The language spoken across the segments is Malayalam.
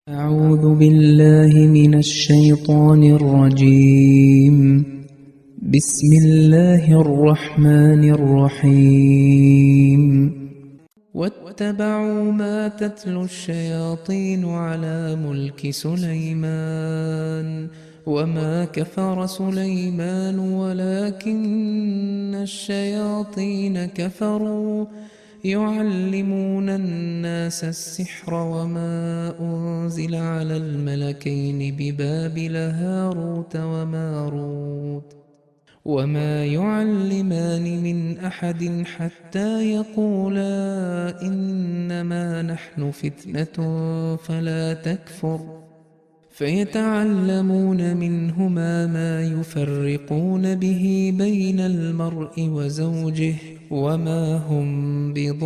أعوذ بالله من الشيطان الرجيم. بسم الله الرحمن الرحيم. واتبعوا ما تتلو الشياطين على ملك سليمان وما كفر سليمان ولكن الشياطين كفروا يعلمون الناس السحر وما أنزل على الملكين ببابل هاروت وماروت وما يعلمان من أحد حتى يقولا إنما نحن فتنة فلا تكفر فيتعلمون منهما ما يفرقون به بين المرء وزوجه وما هم بضارين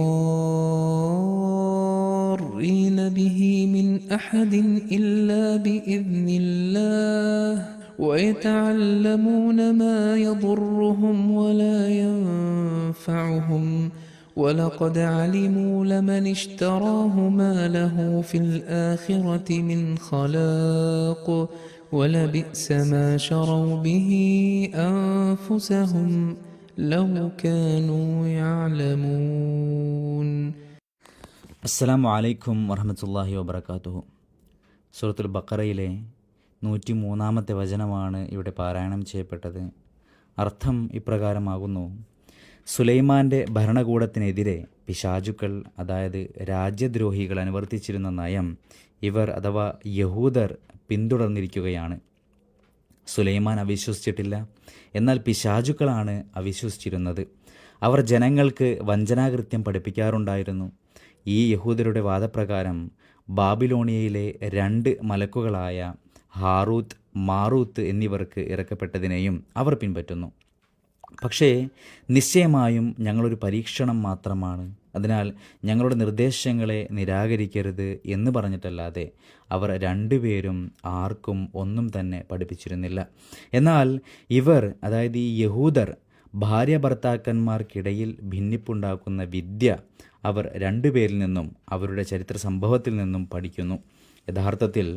به من أحد إلا بإذن الله ويتعلمون ما يضرهم ولا ينفعهم ولقد علموا لمن اشتراه ما له في الآخرة من خلاق ولبئس ما شروا به أنفسهم لو كانوا يعلمون. അസ്സലാമു അലൈക്കും വറഹ്മത്തുള്ളാഹി വബറകാതുഹു. സൂറത്തുൽ ബഖറയിലെ 103-ാമത്തെ വചനമാണ് ഇവിടെ പാരായണം ചെയ്യപ്പെട്ടത്. അർത്ഥം ഇപ്രകാരമാകുന്നു: സുലൈമാൻ്റെ ഭരണകൂടത്തിനെതിരെ പിശാചുക്കൾ, അതായത് രാജ്യദ്രോഹികൾ അനുവർത്തിച്ചിരുന്ന നയം ഇവർ അഥവാ യഹൂദർ പിന്തുടർന്നിരിക്കുകയാണ്. സുലൈമാൻ അവിശ്വസിച്ചിട്ടില്ല, എന്നാൽ പിശാചുക്കളാണ് അവിശ്വസിച്ചിരുന്നത്. അവർ ജനങ്ങൾക്ക് വഞ്ചനാകൃത്യം പഠിപ്പിക്കാറുണ്ടായിരുന്നു. ഈ യഹൂദരുടെ വാദപ്രകാരം ബാബിലോണിയയിലെ 2 മലക്കുകളായ ഹാറൂത്ത്, മാറൂത്ത് എന്നിവർക്ക് ഇറക്കപ്പെട്ടതിനെയും അവർ പിൻപറ്റുന്നു. പക്ഷേ നിശ്ചയമായും ഞങ്ങളൊരു പരീക്ഷണം മാത്രമാണ്, അതിനാൽ ഞങ്ങളുടെ നിർദ്ദേശങ്ങളെ നിരാകരിക്കരുത് എന്ന് പറഞ്ഞിട്ടല്ലാതെ അവർ 2 പേരും ആർക്കും ഒന്നും തന്നെ പഠിപ്പിച്ചിരുന്നില്ല. എന്നാൽ ഇവർ, അതായത് ഈ യഹൂദർ, ഭാര്യ ഭർത്താക്കന്മാർക്കിടയിൽ ഭിന്നിപ്പുണ്ടാക്കുന്ന വിദ്യ അവർ 2 പേരിൽ നിന്നും അവരുടെ ചരിത്ര സംഭവത്തിൽ നിന്നും പഠിക്കുന്നു. യഥാർത്ഥത്തിൽ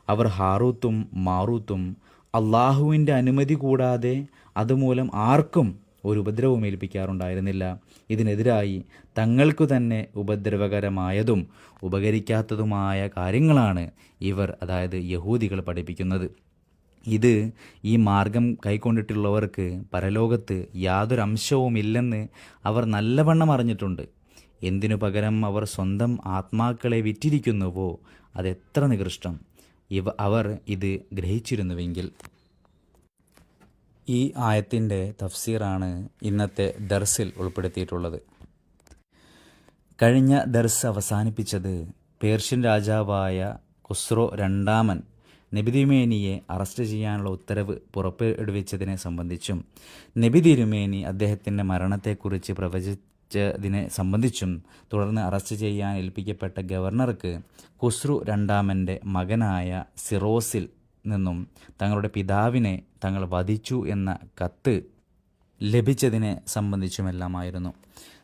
അവർ ഹാറൂത്തും മാറൂത്തും അള്ളാഹുവിൻ്റെ അനുമതി കൂടാതെ അതുമൂലം ആർക്കും ഒരു ഉപദ്രവവും ഏൽപ്പിക്കാറുണ്ടായിരുന്നില്ല. ഇതിനെതിരായി തങ്ങൾക്കു തന്നെ ഉപദ്രവകരമായതും ഉപകരിക്കാത്തതുമായ കാര്യങ്ങളാണ് ഇവർ, അതായത് യഹൂദികൾ, പഠിപ്പിക്കുന്നത്. ഇത് ഈ മാർഗം കൈക്കൊണ്ടിട്ടുള്ളവർക്ക് പരലോകത്ത് യാതൊരു അംശവുമില്ലെന്ന് അവർ നല്ലവണ്ണം അറിഞ്ഞിട്ടുണ്ട്. എന്തിനു പകരം അവർ സ്വന്തം ആത്മാക്കളെ വിറ്റിരിക്കുന്നുവോ അതെത്ര നികൃഷ്ടം! അവർ ഇത് ഗ്രഹിച്ചിരുന്നുവെങ്കിൽ. ഈ ആയത്തിൻ്റെ തഫ്സീറാണ് ഇന്നത്തെ ദർസിൽ ഉൾപ്പെടുത്തിയിട്ടുള്ളത്. കഴിഞ്ഞ ദർസ് അവസാനിപ്പിച്ചത് പേർഷ്യൻ രാജാവായ ഖുസ്രോ രണ്ടാമൻ നബി തിരുമേനിയെ അറസ്റ്റ് ചെയ്യാനുള്ള ഉത്തരവ് പുറപ്പെടുവിച്ചതിനെ സംബന്ധിച്ചും നബി തിരുമേനി അദ്ദേഹത്തിൻ്റെ മരണത്തെക്കുറിച്ച് പ്രവചിച്ചതിനെ സംബന്ധിച്ചും തുടർന്ന് അറസ്റ്റ് ചെയ്യാൻ ഏൽപ്പിക്കപ്പെട്ട ഗവർണർക്ക് ഖുസ്രു രണ്ടാമൻ്റെ മകനായ സിറോസിൽ നിന്നും തങ്ങളുടെ പിതാവിനെ തങ്ങൾ വധിച്ചു എന്ന കത്ത് ലഭിച്ചതിനെ സംബന്ധിച്ചുമെല്ലാമായിരുന്നു.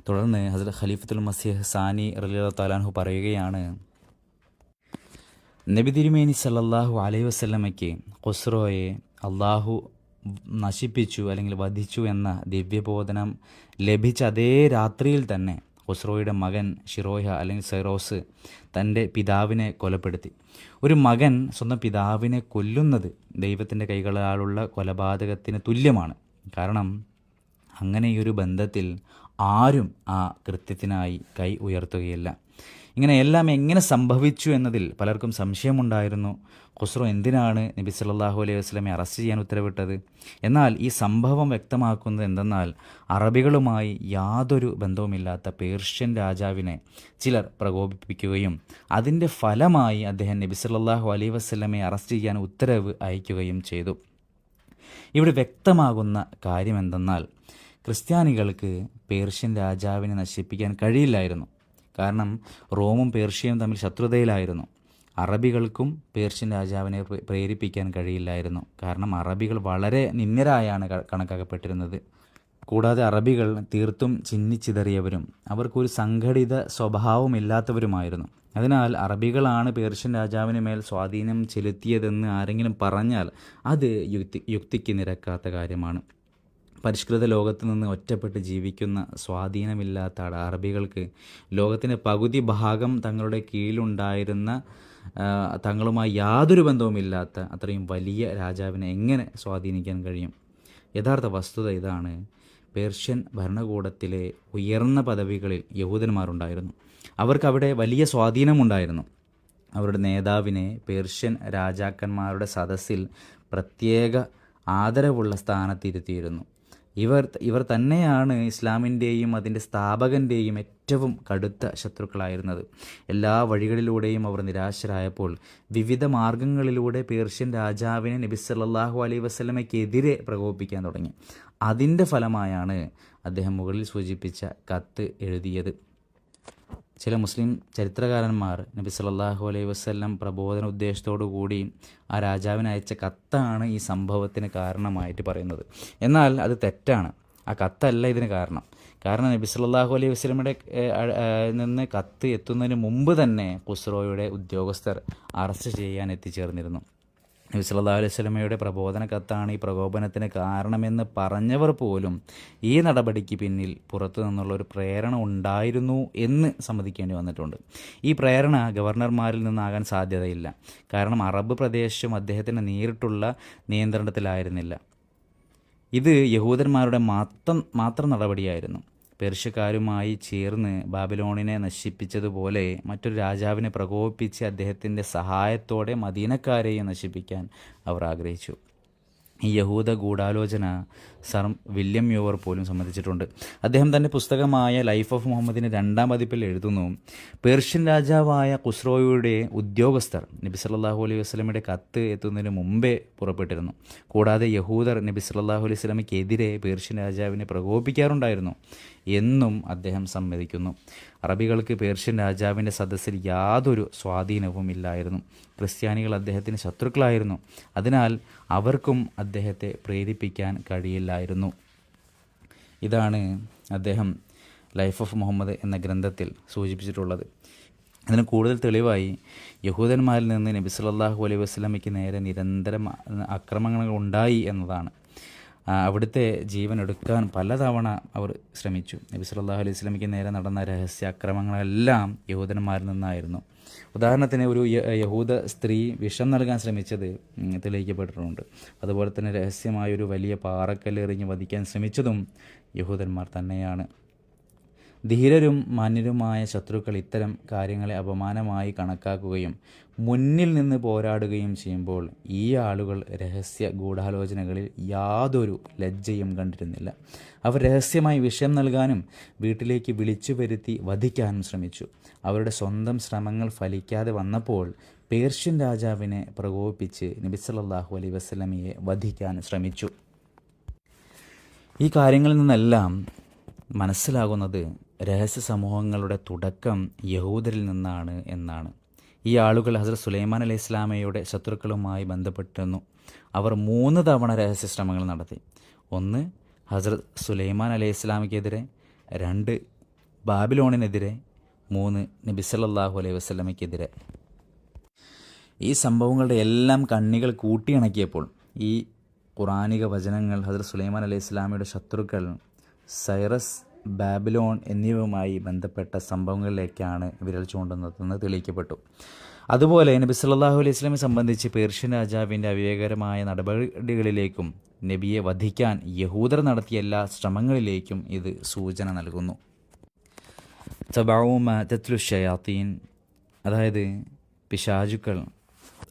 തുടർന്ന് ഹസ്രത്ത് ഖലീഫത്തുൽ മസീഹ് സാനി റളിയല്ലാഹു തആല അൻഹു പറയുകയാണ്: നബി തിരുമേനി സല്ലല്ലാഹു അലൈഹി വസല്ലമയ്ക്ക് ഖുസ്രോയെ അള്ളാഹു നശിപ്പിച്ചു അല്ലെങ്കിൽ വധിച്ചു എന്ന ദിവ്യബോധനം ലഭിച്ച അതേ രാത്രിയിൽ തന്നെ ഖുസ്രോയുടെ മകൻ ഷിറോഹ അല്ലെങ്കിൽ സൈറോസ് തൻ്റെ പിതാവിനെ കൊലപ്പെടുത്തി. ഒരു മകൻ സ്വന്തം പിതാവിനെ കൊല്ലുന്നത് ദൈവത്തിൻ്റെ കൈകളാലുള്ള കൊലപാതകത്തിന് തുല്യമാണ്. കാരണം അങ്ങനെയൊരു ബന്ധത്തിൽ ആരും ആ കൃത്യത്തിനായി കൈ ഉയർത്തുകയില്ല. ഇങ്ങനെയെല്ലാം എങ്ങനെ സംഭവിച്ചു എന്നതിൽ പലർക്കും സംശയമുണ്ടായിരുന്നു. ഖുസ്രോ എന്തിനാണ് നബി സല്ലല്ലാഹു അലൈഹി വസല്ലമയെ അറസ്റ്റ് ചെയ്യാൻ ഉത്തരവിട്ടത്? എന്നാൽ ഈ സംഭവം വ്യക്തമാക്കുന്നത് എന്തെന്നാൽ അറബികളുമായി യാതൊരു ബന്ധവുമില്ലാത്ത പേർഷ്യൻ രാജാവിനെ ചിലർ പ്രകോപിപ്പിക്കുകയും അതിൻ്റെ ഫലമായി അദ്ദേഹം നബി സല്ലല്ലാഹു അലൈഹി വസല്ലമയെ അറസ്റ്റ് ചെയ്യാൻ ഉത്തരവ് അയക്കുകയും ചെയ്തു. ഇവിടെ വ്യക്തമാകുന്ന കാര്യം എന്തെന്നാൽ ക്രിസ്ത്യാനികൾക്ക് പേർഷ്യൻ രാജാവിനെ നശിപ്പിക്കാൻ കഴിയില്ലായിരുന്നു. കാരണം റോമും പേർഷ്യയും തമ്മിൽ ശത്രുതയിലായിരുന്നു. അറബികൾക്കും പേർഷ്യൻ രാജാവിനെ പ്രേരിപ്പിക്കാൻ കഴിയില്ലായിരുന്നു. കാരണം അറബികൾ വളരെ നിന്ദ്യരായാണ് കണക്കാക്കപ്പെട്ടിരുന്നത്. കൂടാതെ അറബികൾ തീർത്തും ചിന്നിച്ചിതറിയവരും അവർക്കൊരു സംഘടിത സ്വഭാവമില്ലാത്തവരുമായിരുന്നു. അതിനാൽ അറബികളാണ് പേർഷ്യൻ രാജാവിന് മേൽ സ്വാധീനം ചെലുത്തിയതെന്ന് ആരെങ്കിലും പറഞ്ഞാൽ അത് യുക്തിക്ക് നിരക്കാത്ത കാര്യമാണ്. പരിഷ്കൃത ലോകത്ത് നിന്ന് ഒറ്റപ്പെട്ട് ജീവിക്കുന്ന സ്വാധീനമില്ലാത്ത അറബികൾക്ക് ലോകത്തിൻ്റെ പകുതി ഭാഗം തങ്ങളുടെ കീഴിലുണ്ടായിരുന്ന തങ്ങളുമായി യാതൊരു ബന്ധവുമില്ലാത്ത അത്രയും വലിയ രാജാവിനെ എങ്ങനെ സ്വാധീനിക്കാൻ കഴിയും? യഥാർത്ഥ വസ്തുത ഇതാണ്. പേർഷ്യൻ ഭരണകൂടത്തിലെ ഉയർന്ന പദവികളിൽ യഹൂദന്മാരുണ്ടായിരുന്നു. അവർക്കവിടെ വലിയ സ്വാധീനമുണ്ടായിരുന്നു. അവരുടെ നേതാവിനെ പേർഷ്യൻ രാജാക്കന്മാരുടെ സദസ്സിൽ പ്രത്യേക ആദരവുള്ള സ്ഥാനത്തിരുത്തിയിരുന്നു. ഇവർ തന്നെയാണ് ഇസ്ലാമിൻ്റെയും അതിൻ്റെ സ്ഥാപകൻ്റെയും ഏറ്റവും കടുത്ത ശത്രുക്കളായിരുന്നത്. എല്ലാ വഴികളിലൂടെയും അവർ നിരാശരായപ്പോൾ വിവിധ മാർഗങ്ങളിലൂടെ പേർഷ്യൻ രാജാവിനെ നബി സല്ലല്ലാഹു അലൈഹി വസല്ലമയ്ക്കെതിരെ പ്രകോപിപ്പിക്കാൻ തുടങ്ങി. അതിൻ്റെ ഫലമായാണ് അദ്ദേഹം മുകളിൽ സൂചിപ്പിച്ച കത്ത് എഴുതിയത്. ചില മുസ്ലിം ചരിത്രകാരന്മാർ നബി സല്ലല്ലാഹു അലൈഹി വസല്ലം പ്രബോധന ഉദ്ദേശത്തോടു കൂടി ആ രാജാവിന് അയച്ച കത്താണ് ഈ സംഭവത്തിന് കാരണമായിട്ട് പറയുന്നത്. എന്നാൽ അത് തെറ്റാണ്. ആ കത്തല്ല ഇതിന് കാരണം നബി സല്ലല്ലാഹു അലൈഹി വസല്ലമയുടെ നിന്ന് കത്ത് എത്തുന്നതിന് മുമ്പ് തന്നെ ഖുസ്രോയുടെ ഉദ്യോഗസ്ഥർ അറസ്റ്റ് ചെയ്യാൻ എത്തിച്ചേർന്നിരുന്നു. നബി സല്ലല്ലാഹു അലൈഹി വസല്ലമയുടെ പ്രബോധന കത്താണ് ഈ പ്രകോപനത്തിന് കാരണമെന്ന് പറഞ്ഞവർ പോലും ഈ നടപടിക്ക് പിന്നിൽ പുറത്തു നിന്നുള്ള ഒരു പ്രേരണ ഉണ്ടായിരുന്നു എന്ന് സമ്മതിക്കേണ്ടി വന്നിട്ടുണ്ട്. ഈ പ്രേരണ ഗവർണർമാരിൽ നിന്നാകാൻ സാധ്യതയില്ല. കാരണം അറബ് പ്രദേശം അദ്ദേഹത്തിന് നേരിട്ടുള്ള നിയന്ത്രണത്തിലായിരുന്നില്ല. ഇത് യഹൂദന്മാരുടെ മാത്രം നടപടിയായിരുന്നു. പേർഷ്യക്കാരുമായി ചേർന്ന് ബാബിലോണിനെ നശിപ്പിച്ചതുപോലെ മറ്റൊരു രാജാവിനെ പ്രകോപിപ്പിച്ച് അദ്ദേഹത്തിൻ്റെ സഹായത്തോടെ മദീനക്കാരെയും നശിപ്പിക്കാൻ അവർ ആഗ്രഹിച്ചു. ഈ യഹൂദ ഗൂഢാലോചന സർ വില്യം മ്യൂവർ പോലും സമ്മതിച്ചിട്ടുണ്ട്. അദ്ദേഹം തൻ്റെ പുസ്തകമായ ലൈഫ് ഓഫ് മുഹമ്മദിന് 2ാം പതിപ്പിൽ എഴുതുന്നു, പേർഷ്യൻ രാജാവായ ഖുസ്രോയുടെ ഉദ്യോഗസ്ഥർ നബി സല്ലല്ലാഹു അലൈഹി വസല്ലമയുടെ കത്ത് എത്തുന്നതിന് മുമ്പേ പുറപ്പെട്ടിരുന്നു. കൂടാതെ യഹൂദർ നബി സല്ലല്ലാഹു അലൈഹി വസല്ലമയ്ക്കെതിരെ പേർഷ്യൻ രാജാവിനെ പ്രകോപിപ്പിക്കാറുണ്ടായിരുന്നു എന്നും അദ്ദേഹം സമ്മതിക്കുന്നു. അറബികൾക്ക് പേർഷ്യൻ രാജാവിൻ്റെ സദസ്സിൽ യാതൊരു സ്വാധീനവും ഇല്ലായിരുന്നു. ക്രിസ്ത്യാനികൾ അദ്ദേഹത്തിന് ശത്രുക്കളായിരുന്നു. അതിനാൽ അവർക്കും അദ്ദേഹത്തെ പ്രേരിപ്പിക്കാൻ കഴിയില്ലായിരുന്നു. ഇതാണ് അദ്ദേഹം ലൈഫ് ഓഫ് മുഹമ്മദ് എന്ന ഗ്രന്ഥത്തിൽ സൂചിപ്പിച്ചിട്ടുള്ളത്. അതിന് കൂടുതൽ തെളിവായി യഹൂദന്മാരിൽ നിന്ന് നബി സല്ലല്ലാഹു അലൈഹി വസല്ലമയ്ക്ക് നേരെ നിരന്തരം ആക്രമണങ്ങൾ ഉണ്ടായി എന്നതാണ്. അവിടുത്തെ ജീവൻ എടുക്കാൻ പലതവണ അവർ ശ്രമിച്ചു. നബി സല്ലല്ലാഹു അലൈഹി വസല്ലമയ്ക്ക് നേരെ നടന്ന രഹസ്യ ആക്രമണങ്ങളെല്ലാം യഹൂദന്മാരിൽ നിന്നായിരുന്നു. ഉദാഹരണത്തിന് ഒരു യഹൂദ സ്ത്രീ വിഷം നൽകാൻ ശ്രമിച്ചത് തെളിയിക്കപ്പെട്ടിട്ടുണ്ട്. അതുപോലെ തന്നെ രഹസ്യമായൊരു വലിയ പാറക്കല്ല് എറിഞ്ഞ് വധിക്കാൻ ശ്രമിച്ചതും യഹൂദന്മാർ തന്നെയാണ്. ധീരരും മാന്യരുമായ ശത്രുക്കൾ ഇത്തരം കാര്യങ്ങളെ അപമാനമായി കണക്കാക്കുകയും മുന്നിൽ നിന്ന് പോരാടുകയും ചെയ്യുമ്പോൾ ഈ ആളുകൾ രഹസ്യ ഗൂഢാലോചനകളിൽ യാതൊരു ലജ്ജയും കണ്ടിരുന്നില്ല. അവർ രഹസ്യമായി വിഷം നൽകാനും വീട്ടിലേക്ക് വിളിച്ചു വരുത്തി വധിക്കാനും ശ്രമിച്ചു. അവരുടെ സ്വന്തം ശ്രമങ്ങൾ ഫലിക്കാതെ വന്നപ്പോൾ പേർഷ്യൻ രാജാവിനെ പ്രകോപിപ്പിച്ച് നബി സല്ലല്ലാഹു അലൈഹി വസല്ലമയെ വധിക്കാൻ ശ്രമിച്ചു. ഈ കാര്യങ്ങളിൽ നിന്നെല്ലാം മനസ്സിലാകുന്നത് രഹസ്യ സമൂഹങ്ങളുടെ തുടക്കം യഹൂദരിൽ നിന്നാണ് എന്നാണ്. ഈ ആളുകൾ ഹസ്രത്ത് സുലൈമാൻ അലൈഹി ഇസ്ലാമയുടെ ശത്രുക്കളുമായി ബന്ധപ്പെട്ടിരുന്നു. അവർ 3 തവണ രഹസ്യ ശ്രമങ്ങൾ നടത്തി. 1 ഹസ്രത്ത് സുലൈമാൻ അലൈഹി ഇസ്ലാമയ്ക്കെതിരെ, 2 ബാബിലോണിനെതിരെ, 3 നബി സല്ലല്ലാഹു അലൈഹി വസല്ലമയ്ക്കെതിരെ. ഈ സംഭവങ്ങളുടെ എല്ലാം കണ്ണികൾ കൂട്ടിയിണക്കിയപ്പോൾ ഈ ഖുറാനിക വചനങ്ങൾ ഹസ്രത്ത് സുലൈമാൻ അലൈഹി ഇസ്ലാമയുടെ ശത്രുക്കൾ സൈറസ്, ബാബിലോൺ എന്നിവയുമായി ബന്ധപ്പെട്ട സംഭവങ്ങളിലേക്കാണ് വിരൽ ചൂണ്ടുന്നതെന്ന് തെളിയിക്കപ്പെട്ടു. അതുപോലെ നബി സല്ലല്ലാഹു അലൈഹി വസല്ലമയെ സംബന്ധിച്ച് പേർഷ്യൻ രാജാവിൻ്റെ അവിവേകരമായ നടപടികളിലേക്കും നബിയെ വധിക്കാൻ യഹൂദർ നടത്തിയ എല്ലാ ശ്രമങ്ങളിലേക്കും ഇത് സൂചന നൽകുന്നു. തബഊമ തത്ലു ഷയാത്തീൻ, അതായത് പിശാചുക്കൾ,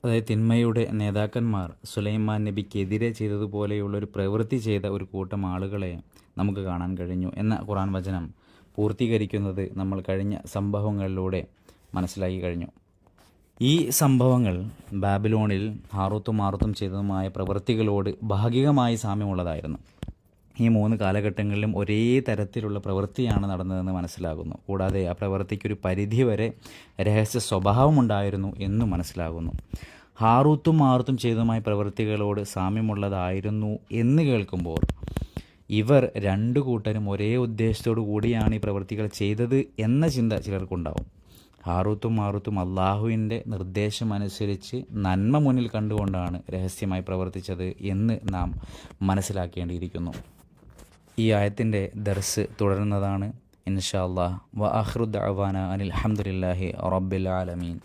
അതായത് തിന്മയുടെ നേതാക്കന്മാർ സുലൈമാൻ നബിക്കെതിരെ ചെയ്തതുപോലെയുള്ളൊരു പ്രവൃത്തി ചെയ്ത ഒരു കൂട്ടം ആളുകളെ നമുക്ക് കാണാൻ കഴിഞ്ഞു എന്ന ഖുർആൻ വചനം പൂർത്തീകരിക്കുന്നത് നമ്മൾ കഴിഞ്ഞ സംഭവങ്ങളിലൂടെ മനസ്സിലാക്കി കഴിഞ്ഞു. ഈ സംഭവങ്ങൾ ബാബിലോണിൽ ഹാറൂത്തും മാറൂത്തും ചെയ്തതുമായ പ്രവൃത്തികളോട് ഭാഗികമായി സാമ്യമുള്ളതായിരുന്നു. ഈ 3 കാലഘട്ടങ്ങളിലും ഒരേ തരത്തിലുള്ള പ്രവൃത്തിയാണ് നടന്നതെന്ന് മനസ്സിലാകുന്നു. കൂടാതെ ആ പ്രവൃത്തിക്കൊരു പരിധിവരെ രഹസ്യ സ്വഭാവമുണ്ടായിരുന്നു എന്നും മനസ്സിലാകുന്നു. ഹാറൂത്തും മാറൂത്തും ചെയ്തതുമായ പ്രവൃത്തികളോട് സാമ്യമുള്ളതായിരുന്നു എന്ന് കേൾക്കുമ്പോൾ ഇവർ രണ്ടു കൂട്ടരും ഒരേ ഉദ്ദേശത്തോടു കൂടിയാണ് ഈ പ്രവൃത്തികൾ ചെയ്തത് എന്ന ചിന്ത ചിലർക്കുണ്ടാവും. ഹാറൂത്തും മാറൂത്തും അള്ളാഹുവിൻ്റെ നിർദ്ദേശമനുസരിച്ച് നന്മ മുന്നിൽ കണ്ടുകൊണ്ടാണ് രഹസ്യമായി പ്രവർത്തിച്ചത് എന്ന് നാം മനസ്സിലാക്കേണ്ടിയിരിക്കുന്നു. ഈ ആയത്തിൻ്റെ ദർസ് തുടരുന്നതാണ് ഇൻഷാ അല്ലാഹ്. വ ആഖിറു ദഅവാന അനിൽ ഹംദുലില്ലാഹി റബ്ബിൽ ആലമീൻ.